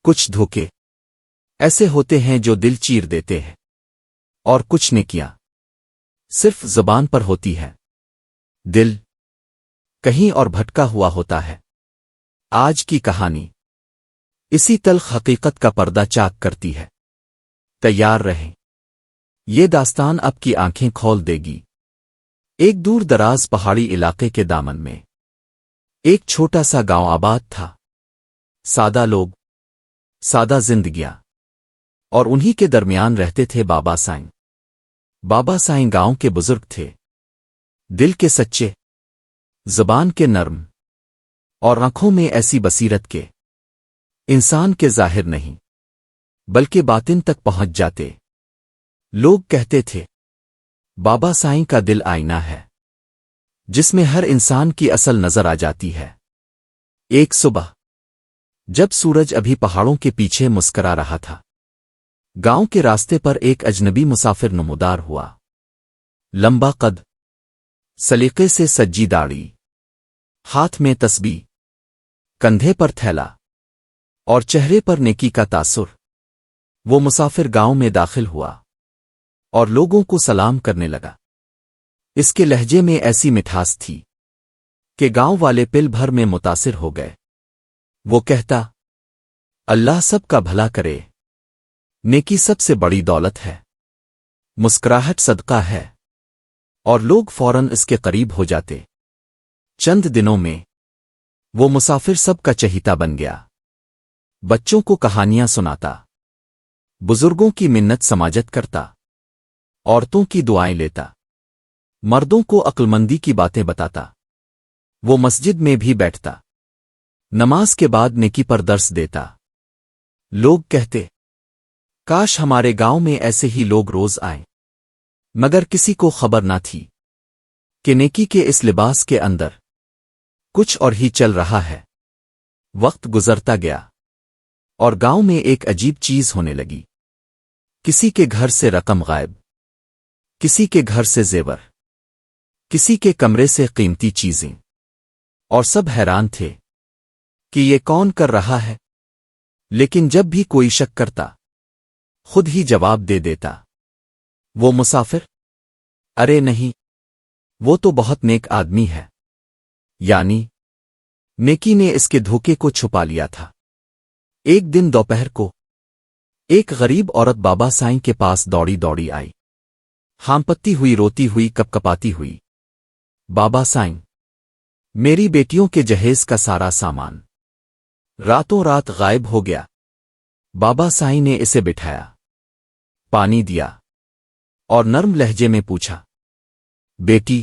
کچھ دھوکے ایسے ہوتے ہیں جو دل چیر دیتے ہیں، اور کچھ نیکیاں صرف زبان پر ہوتی ہے، دل کہیں اور بھٹکا ہوا ہوتا ہے۔ آج کی کہانی اسی تلخ حقیقت کا پردہ چاک کرتی ہے۔ تیار رہیں، یہ داستان اب کی آنکھیں کھول دے گی۔ ایک دور دراز پہاڑی علاقے کے دامن میں ایک چھوٹا سا گاؤں آباد تھا۔ سادہ لوگ، سادہ زندگیاں، اور انہی کے درمیان رہتے تھے بابا سائیں۔ بابا سائیں گاؤں کے بزرگ تھے، دل کے سچے، زبان کے نرم، اور آنکھوں میں ایسی بصیرت کے انسان کے ظاہر نہیں بلکہ باطن تک پہنچ جاتے۔ لوگ کہتے تھے بابا سائیں کا دل آئینہ ہے جس میں ہر انسان کی اصل نظر آ جاتی ہے۔ ایک صبح جب سورج ابھی پہاڑوں کے پیچھے مسکرا رہا تھا، گاؤں کے راستے پر ایک اجنبی مسافر نمودار ہوا۔ لمبا قد، سلیقے سے سجی داڑھی، ہاتھ میں تسبیح، کندھے پر تھیلا، اور چہرے پر نیکی کا تاثر۔ وہ مسافر گاؤں میں داخل ہوا اور لوگوں کو سلام کرنے لگا۔ اس کے لہجے میں ایسی مٹھاس تھی کہ گاؤں والے پل بھر میں متاثر ہو گئے۔ وہ کہتا، اللہ سب کا بھلا کرے، نیکی سب سے بڑی دولت ہے، مسکراہٹ صدقہ ہے، اور لوگ فوراً اس کے قریب ہو جاتے۔ چند دنوں میں وہ مسافر سب کا چہیتا بن گیا، بچوں کو کہانیاں سناتا، بزرگوں کی منت سماجت کرتا، عورتوں کی دعائیں لیتا، مردوں کو عقلمندی کی باتیں بتاتا۔ وہ مسجد میں بھی بیٹھتا، نماز کے بعد نیکی پر درس دیتا۔ لوگ کہتے، کاش ہمارے گاؤں میں ایسے ہی لوگ روز آئیں، مگر کسی کو خبر نہ تھی کہ نیکی کے اس لباس کے اندر کچھ اور ہی چل رہا ہے۔ وقت گزرتا گیا اور گاؤں میں ایک عجیب چیز ہونے لگی۔ کسی کے گھر سے رقم غائب، کسی کے گھر سے زیور، کسی کے کمرے سے قیمتی چیزیں، اور سب حیران تھے کہ یہ کون کر رہا ہے۔ لیکن جب بھی کوئی شک کرتا، خود ہی جواب دے دیتا، وہ مسافر، ارے نہیں، وہ تو بہت نیک آدمی ہے۔ یعنی نیکی نے اس کے دھوکے کو چھپا لیا تھا۔ ایک دن دوپہر کو ایک غریب عورت بابا سائیں کے پاس دوڑی دوڑی آئی، ہامپتی ہوئی، روتی ہوئی، کپکپاتی ہوئی۔ بابا سائیں، میری بیٹیوں کے جہیز کا سارا سامان راتوں رات غائب ہو گیا۔ بابا سائیں نے اسے بٹھایا، پانی دیا، اور نرم لہجے میں پوچھا، بیٹی،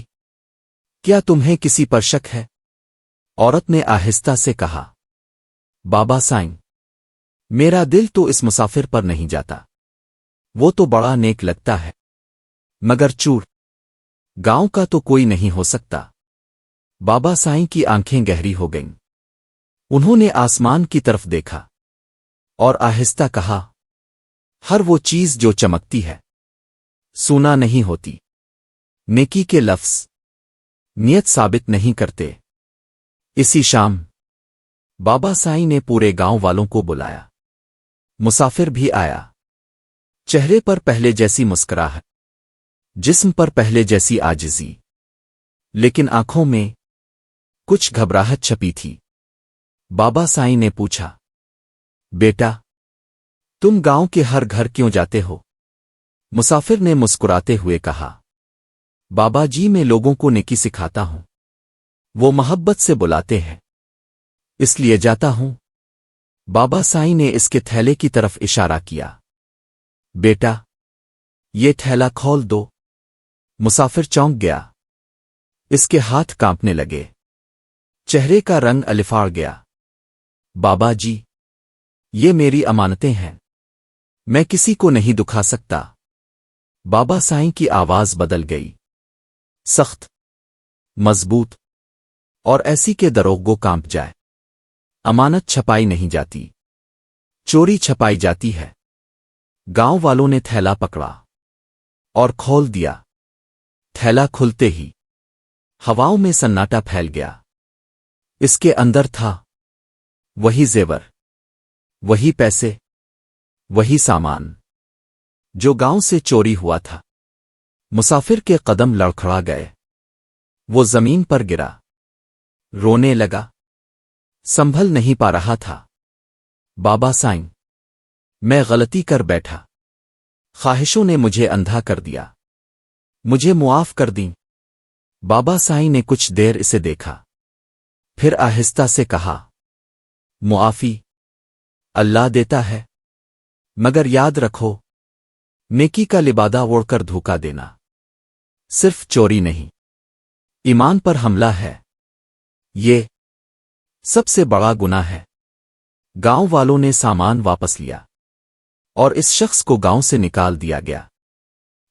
کیا تمہیں کسی پر شک ہے؟ عورت نے آہستہ سے کہا، بابا سائیں، میرا دل تو اس مسافر پر نہیں جاتا، وہ تو بڑا نیک لگتا ہے، مگر چور گاؤں کا تو کوئی نہیں ہو سکتا۔ بابا سائیں کی آنکھیں گہری ہو گئیں۔ انہوں نے آسمان کی طرف دیکھا اور آہستہ کہا، ہر وہ چیز جو چمکتی ہے سونا نہیں ہوتی۔ نیکی کے لفظ نیت ثابت نہیں کرتے۔ اسی شام بابا سائیں نے پورے گاؤں والوں کو بلایا۔ مسافر بھی آیا، چہرے پر پہلے جیسی مسکراہٹ، جسم پر پہلے جیسی عاجزی، لیکن آنکھوں میں کچھ گھبراہٹ چھپی تھی۔ بابا سائیں نے پوچھا، بیٹا، تم گاؤں کے ہر گھر کیوں جاتے ہو؟ مسافر نے مسکراتے ہوئے کہا، بابا جی، میں لوگوں کو نیکی سکھاتا ہوں، وہ محبت سے بلاتے ہیں، اس لیے جاتا ہوں۔ بابا سائیں نے اس کے تھیلے کی طرف اشارہ کیا، بیٹا، یہ تھیلا کھول دو۔ مسافر چونک گیا، اس کے ہاتھ کانپنے لگے، چہرے کا رنگ الفاڑ گیا۔ بابا جی، یہ میری امانتیں ہیں، میں کسی کو نہیں دکھا سکتا۔ بابا سائیں کی آواز بدل گئی، سخت، مضبوط، اور ایسی کہ دروغگو کانپ جائے۔ امانت چھپائی نہیں جاتی، چوری چھپائی جاتی ہے۔ گاؤں والوں نے تھیلا پکڑا اور کھول دیا۔ تھیلا کھلتے ہی ہواؤں میں سناٹا پھیل گیا۔ اس کے اندر تھا وہی زیور، وہی پیسے، وہی سامان جو گاؤں سے چوری ہوا تھا۔ مسافر کے قدم لڑکھڑا گئے، وہ زمین پر گرا، رونے لگا، سنبھل نہیں پا رہا تھا۔ بابا سائیں، میں غلطی کر بیٹھا، خواہشوں نے مجھے اندھا کر دیا، مجھے معاف کر دیں۔ بابا سائیں نے کچھ دیر اسے دیکھا، پھر آہستہ سے کہا، معافی اللہ دیتا ہے، مگر یاد رکھو، نیکی کا لبادہ اوڑھ کر دھوکا دینا صرف چوری نہیں، ایمان پر حملہ ہے۔ یہ سب سے بڑا گناہ ہے۔ گاؤں والوں نے سامان واپس لیا اور اس شخص کو گاؤں سے نکال دیا گیا۔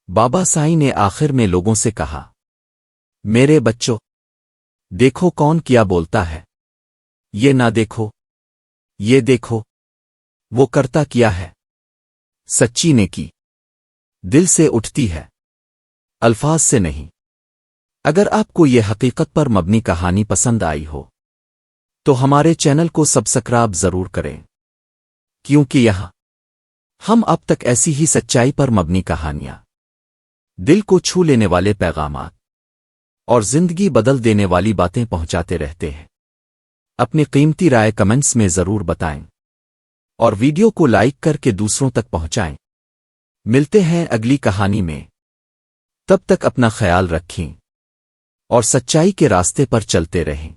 بابا سائیں نے آخر میں لوگوں سے کہا، میرے بچوں، دیکھو کون کیا بولتا ہے، یہ نہ دیکھو، یہ دیکھو، وہ کرتا کیا ہے۔ سچی نیکی دل سے اٹھتی ہے، الفاظ سے نہیں۔ اگر آپ کو یہ حقیقت پر مبنی کہانی پسند آئی ہو تو ہمارے چینل کو سبسکرائب ضرور کریں، کیونکہ یہاں ہم اب تک ایسی ہی سچائی پر مبنی کہانیاں، دل کو چھو لینے والے پیغامات اور زندگی بدل دینے والی باتیں پہنچاتے رہتے ہیں۔ اپنی قیمتی رائے کمنٹس میں ضرور بتائیں اور ویڈیو کو لائک کر کے دوسروں تک پہنچائیں۔ ملتے ہیں اگلی کہانی میں، تب تک اپنا خیال رکھیں اور سچائی کے راستے پر چلتے رہیں۔